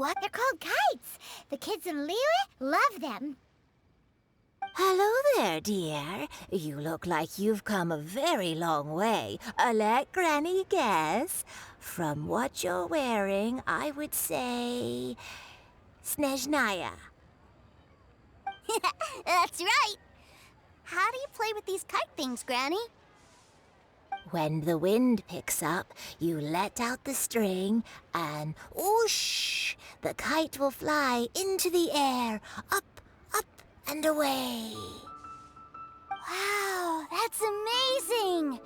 what? They're called kites. The kids in Liyue love them. Hello there, dear. You look like you've come a very long way. Let Granny guess. From what you're wearing, I would say... Snezhnaya. That's right. How do you play with these kite things, Granny? When the wind picks up, you let out the string and whoosh! The kite will fly into the air, up, up, and away. Wow, that's amazing!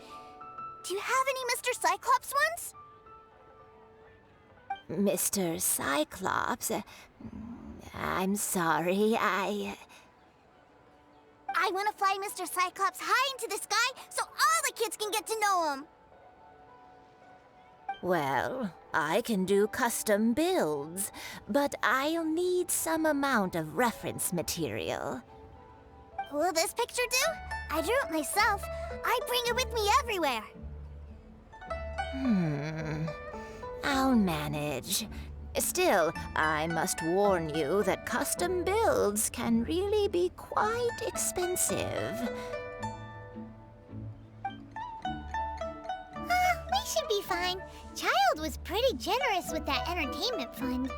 Do you have any Mr. Cyclops ones? Mr. Cyclops, I'm sorry, I want to fly Mr. Cyclops high into the sky so all the kids can get to know him. Well, I can do custom builds, but I'll need some amount of reference material. Will this picture do? I drew it myself. I bring it with me everywhere. I'll manage. Still, I must warn you that custom builds can really be quite expensive. We should be fine. Child was pretty generous with that entertainment fund.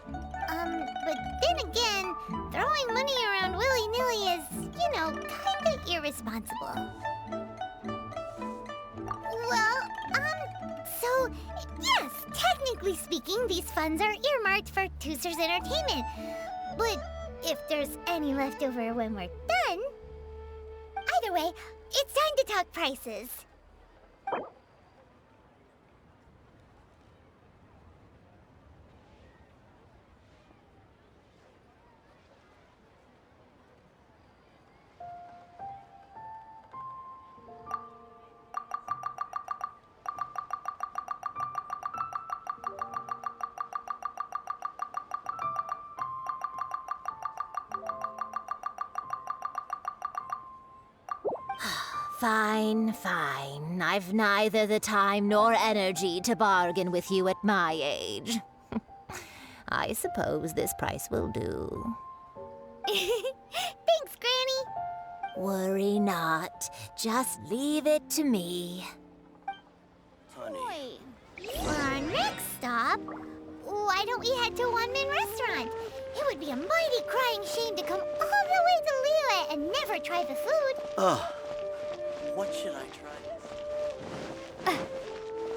But then again, throwing money around willy-nilly is, kinda irresponsible. Well, so, yes, technically speaking, these funds are earmarked for Teucer's entertainment. But if there's any left over when we're done... Either way, it's time to talk prices. Fine, fine. I've neither the time nor energy to bargain with you at my age. I suppose this price will do. Thanks, Granny. Worry not. Just leave it to me. Honey. For our next stop, why don't we head to Wanmin Restaurant? It would be a mighty crying shame to come all the way to Liyue and never try the food. What should I try?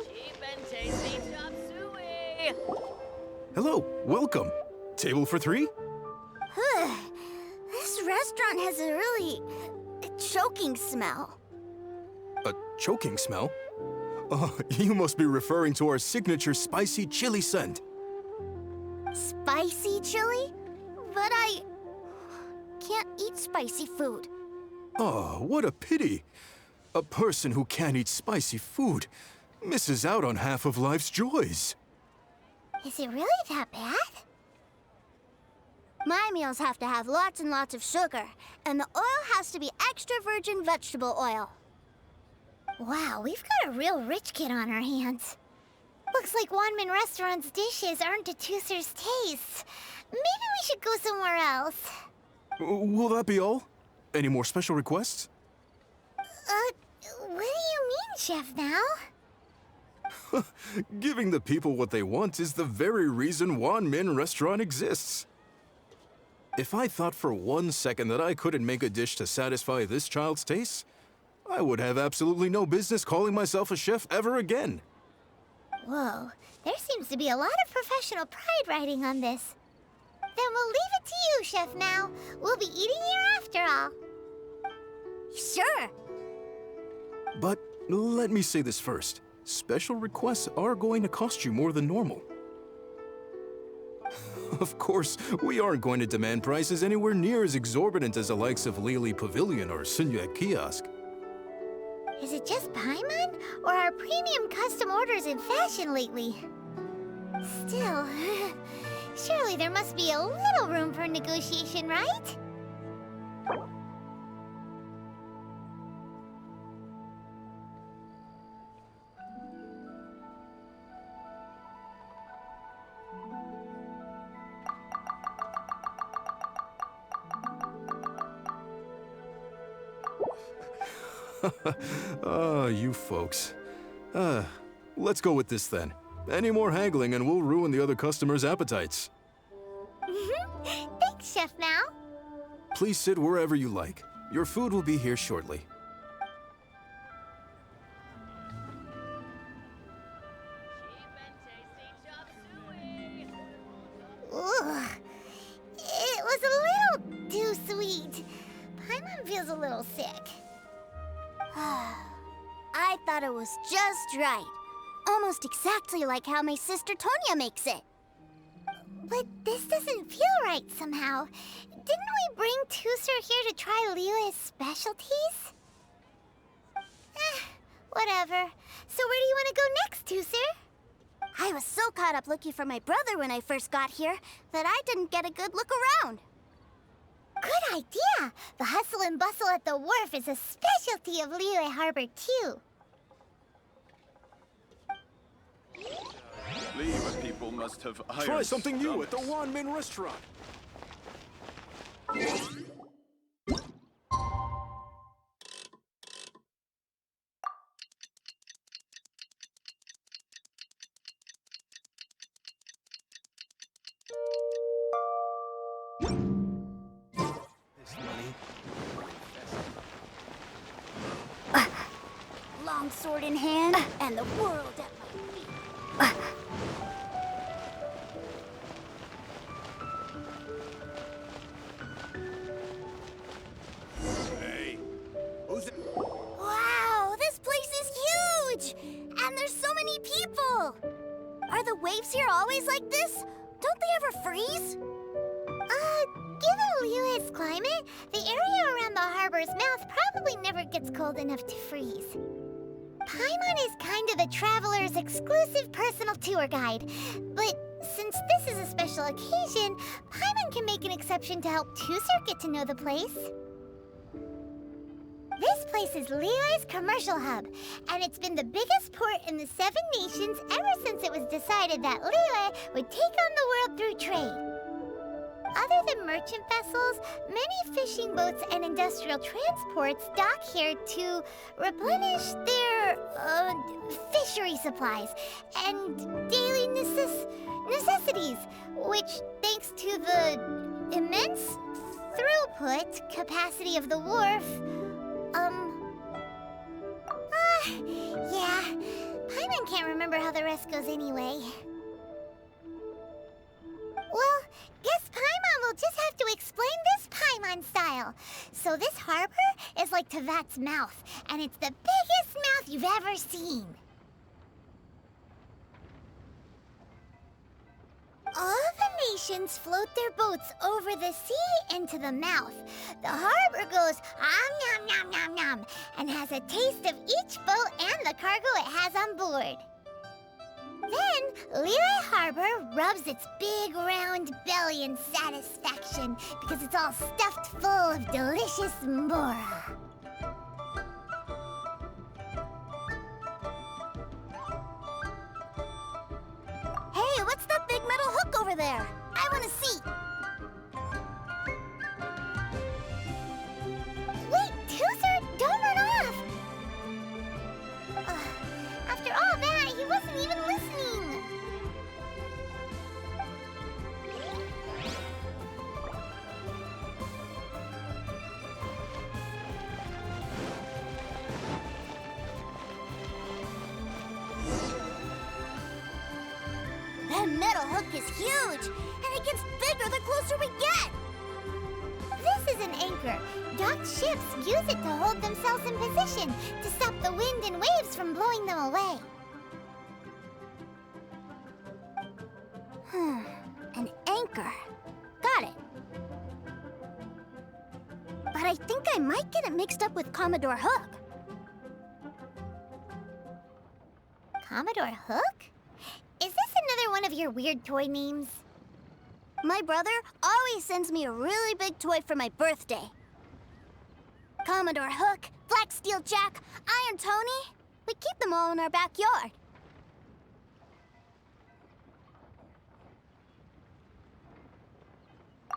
Cheap and tasty chop suey! Hello, welcome. Table for three? This restaurant has a really choking smell. A choking smell? Oh, you must be referring to our signature spicy chili scent. Spicy chili? But I can't eat spicy food. Oh, what a pity. A person who can't eat spicy food misses out on half of life's joys. Is it really that bad? My meals have to have lots and lots of sugar, and the oil has to be extra virgin vegetable oil. Wow, we've got a real rich kid on our hands. Looks like Wanmin Restaurant's dishes aren't to Teucer's taste. Maybe we should go somewhere else. Will that be all? Any more special requests? What do you mean, Chef now? Giving the people what they want is the very reason Wanmin Restaurant exists. If I thought for 1 second that I couldn't make a dish to satisfy this child's taste, I would have absolutely no business calling myself a chef ever again. Whoa, there seems to be a lot of professional pride riding on this. Then we'll leave it to you, Chef Mao. We'll be eating here after all. Sure. But let me say this first. Special requests are going to cost you more than normal. Of course, we aren't going to demand prices anywhere near as exorbitant as the likes of Lily Pavilion or Sunyue Kiosk. Is it just Paimon, or are premium custom orders in fashion lately? Still, surely there must be a little room for negotiation, right? Ah, you folks. Let's go with this then. Any more haggling and we'll ruin the other customers' appetites. Thanks, Chef Mao. Please sit wherever you like. Your food will be here shortly. Cheap and tasty chop suey. Ugh. It was a little too sweet. Paimon feels a little sick. I thought it was just right. Almost exactly like how my sister Tonya makes it. But this doesn't feel right somehow. Didn't we bring Teucer here to try Liyue's specialties? Whatever. So where do you want to go next, Teucer? I was so caught up looking for my brother when I first got here that I didn't get a good look around. Good idea! The hustle and bustle at the wharf is a specialty of Liyue Harbor, too. Liyue people must have iron Try something new at the stomachs. Wanmin restaurant. This money. Long sword in hand, and the world at my feet. Hey, who's it? Wow, this place is huge! And there's so many people! Are the waves here always like this? Don't they ever freeze? Given Liyue's climate, the area around the harbor's mouth probably never gets cold enough to freeze. Paimon is kind of the traveler's exclusive personal tour guide, but since this is a special occasion, Paimon can make an exception to help Teucer get to know the place. This place is Liyue's commercial hub, and it's been the biggest port in the Seven Nations ever since it was decided that Liyue would take on the world through trade. Other than merchant vessels, many fishing boats and industrial transports dock here to replenish their fishery supplies and daily necessities, which, thanks to the immense throughput capacity of the wharf, yeah, Paimon can't remember how the rest goes anyway. Well, guess Paimon will just have to explain this Paimon style. So this harbor is like Tevat's mouth, and it's the biggest mouth you've ever seen. All the nations float their boats over the sea into the mouth. The harbor goes nom nom nom nom and has a taste of each boat and the cargo it has on board. Then, Liyue Harbor rubs its big round belly in satisfaction because it's all stuffed full of delicious mora. Hey, what's that big metal hook over there? I want to see. Wait, Teucer, don't run off! After all that, he wasn't even listening. That metal hook is huge, and it gets bigger the closer we get. This is an anchor. Docked ships use it to hold themselves in position to stop the wind and waves from blowing them away. An anchor. Got it. But I think I might get it mixed up with Commodore Hook. Commodore Hook? Is this another one of your weird toy names? My brother always sends me a really big toy for my birthday. Commodore Hook, Black Steel Jack, Iron Tony. We keep them all in our backyard.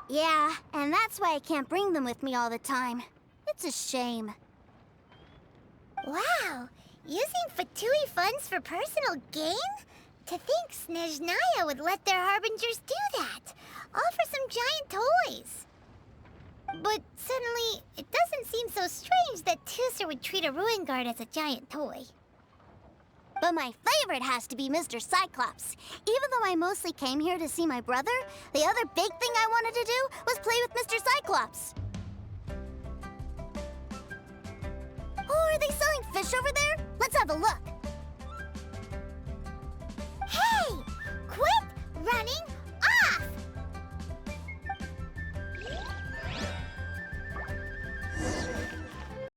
Yeah, and that's why I can't bring them with me all the time. It's a shame. Wow, using Fatui funds for personal gain? To think Snezhnaya would let their harbingers do that, all for some giant toys. But suddenly, it doesn't seem so strange that Teucer would treat a ruin guard as a giant toy. But my favorite has to be Mr. Cyclops. Even though I mostly came here to see my brother, the other big thing I wanted to do was play with Mr. Cyclops. Oh, are they selling fish over there? Let's have a look.